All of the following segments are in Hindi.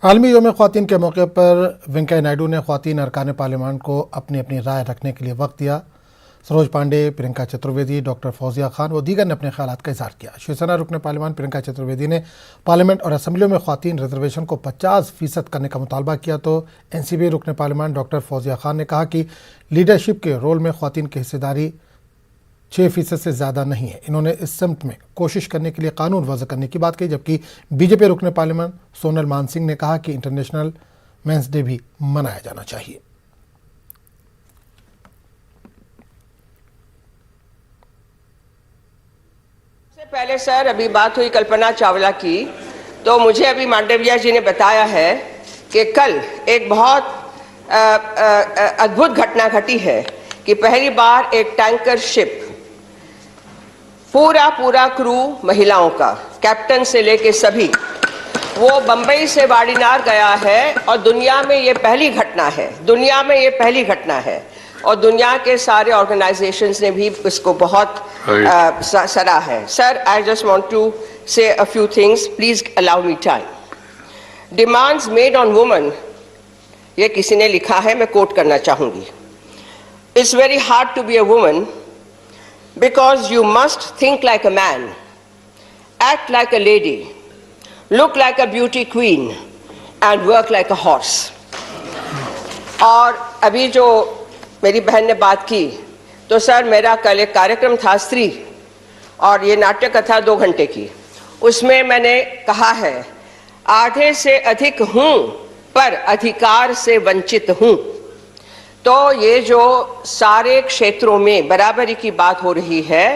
आलमी यौम ख़वातीन के मौके पर वेंकैया नायडू ने ख़वातीन अरकान पार्लियामान को अपनी अपनी राय रखने के लिए वक्त दिया। सरोज पांडे, प्रियंका चतुर्वेदी, डॉक्टर फौजिया खान व दीगर ने अपने ख्यालात का इज़हार किया। शिवसेना रुकन पार्लियामान प्रियंका चतुर्वेदी ने पार्लियामेंट और असम्बलियों में ख़वातीन रिजर्वेशन को 50% करने का मुतालबा किया, तो NCP रुकन पार्लियामान डॉक्टर फौजिया खान ने कहा कि लीडरशिप के रोल में ख़वातीन की हिस्सेदारी 6% से ज़्यादा नहीं है। इन्होंने इस सिमत में कोशिश करने के लिए कानून वज़ा करने की बात कही, जबकि बीजेपी रुकन पार्लियामेंट सोनल मान सिंह ने कहा कि इंटरनेशनल मेंस डे भी मनाया जाना चाहिए। सबसे पहले सर, अभी बात हुई कल्पना चावला की, तो मुझे अभी मांडविया जी ने बताया है कि कल एक बहुत अद्भुत घटना घटी है कि पहली बार एक टैंकर शिप पूरा क्रू महिलाओं का, कैप्टन से लेके सभी, वो बंबई से वाडीनार गया है और दुनिया में ये पहली घटना है। और दुनिया के सारे ऑर्गेनाइजेशंस ने भी इसको बहुत सराहा है। Sir, I just want to say a few things, please allow me time. Demands made on women, ये किसी ने लिखा है, मैं कोट करना चाहूंगी। It's very hard to be a woman because you must think like a man, act like a lady, look like a beauty queen and work like a horse। और अभी जो मेरी बहन ने बात की, तो सर मेरा कल एक कार्यक्रम था स्त्री, और ये नाट्य कथा 2 घंटे की, उसमें मैंने कहा है आधे से अधिक हूं पर अधिकार से वंचित हूं। तो ये जो सारे क्षेत्रों में बराबरी की बात हो रही है,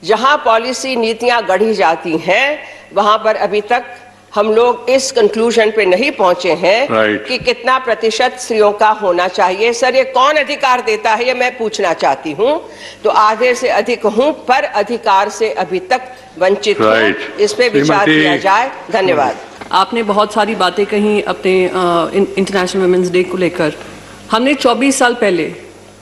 जहां पॉलिसी नीतियां गढ़ी जाती हैं, वहां पर अभी तक हम लोग इस कंक्लूजन पे नहीं पहुंचे हैं कि कितना प्रतिशत स्त्रियों का होना चाहिए। सर, ये कौन अधिकार देता है, ये मैं पूछना चाहती हूं। तो आधे से अधिक हूं पर अधिकार से अभी तक वंचित हूं, इस पे विचार किया जाए। धन्यवाद। आपने बहुत सारी बातें कही अपने इंटरनेशनल वुमेन्स डे को लेकर। हमने 24 साल पहले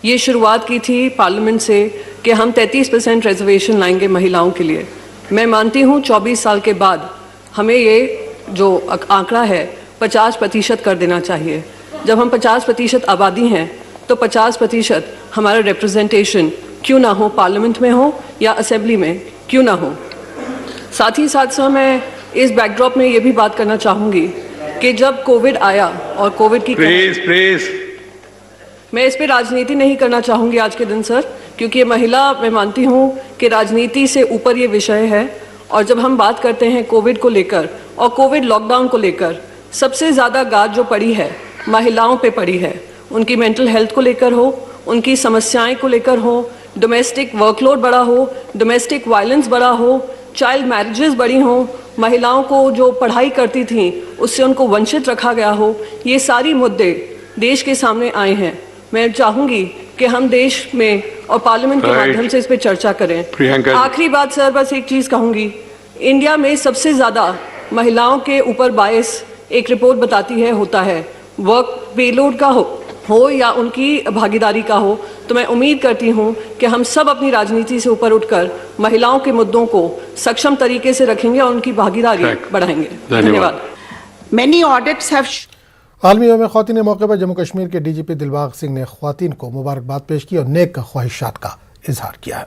ये शुरुआत की थी पार्लियामेंट से कि हम 33% रिजर्वेशन लाएंगे महिलाओं के लिए। मैं मानती हूँ 24 साल के बाद हमें ये जो आंकड़ा है 50% कर देना चाहिए। जब हम 50% आबादी हैं तो 50% हमारा रिप्रेजेंटेशन क्यों ना हो, पार्लियामेंट में हो या असेंबली में क्यों ना हो। साथ ही साथ मैं इस बैकड्रॉप में ये भी बात करना चाहूँगी कि जब कोविड आया और कोविड की मैं इस पे राजनीति नहीं करना चाहूँगी आज के दिन सर, क्योंकि महिला, मैं मानती हूँ कि राजनीति से ऊपर ये विषय है। और जब हम बात करते हैं कोविड को लेकर और कोविड लॉकडाउन को लेकर, सबसे ज़्यादा गाज जो पड़ी है महिलाओं पे पड़ी है। उनकी मेंटल हेल्थ को लेकर हो, उनकी समस्याएं को लेकर हो, डोमेस्टिक वर्कलोड बड़ा हो, डोमेस्टिक वायलेंस बड़ा हो, चाइल्ड मैरिजेस बड़ी हो, महिलाओं को जो पढ़ाई करती थी उससे उनको वंचित रखा गया हो, ये सारी मुद्दे देश के सामने आए हैं। मैं चाहूंगी कि हम देश में और पार्लियामेंट के माध्यम से इस पे चर्चा करें। आखिरी बात सर, बस एक चीज कहूंगी, इंडिया में सबसे ज्यादा महिलाओं के ऊपर बायस एक रिपोर्ट बताती है होता है वर्क पेलोड का हो या उनकी भागीदारी का हो। तो मैं उम्मीद करती हूं कि हम सब अपनी राजनीति से ऊपर उठकर महिलाओं के मुद्दों को सक्षम तरीके से रखेंगे और उनकी भागीदारी बढ़ाएंगे। धन्यवाद। Many audits have आलमी यौम ख़वातीन के मौके पर जम्मू कश्मीर के DGP दिलबाग सिंह ने ख़वातीन को मुबारकबाद पेश की और नेक ख्वाहिशात का इजहार किया है।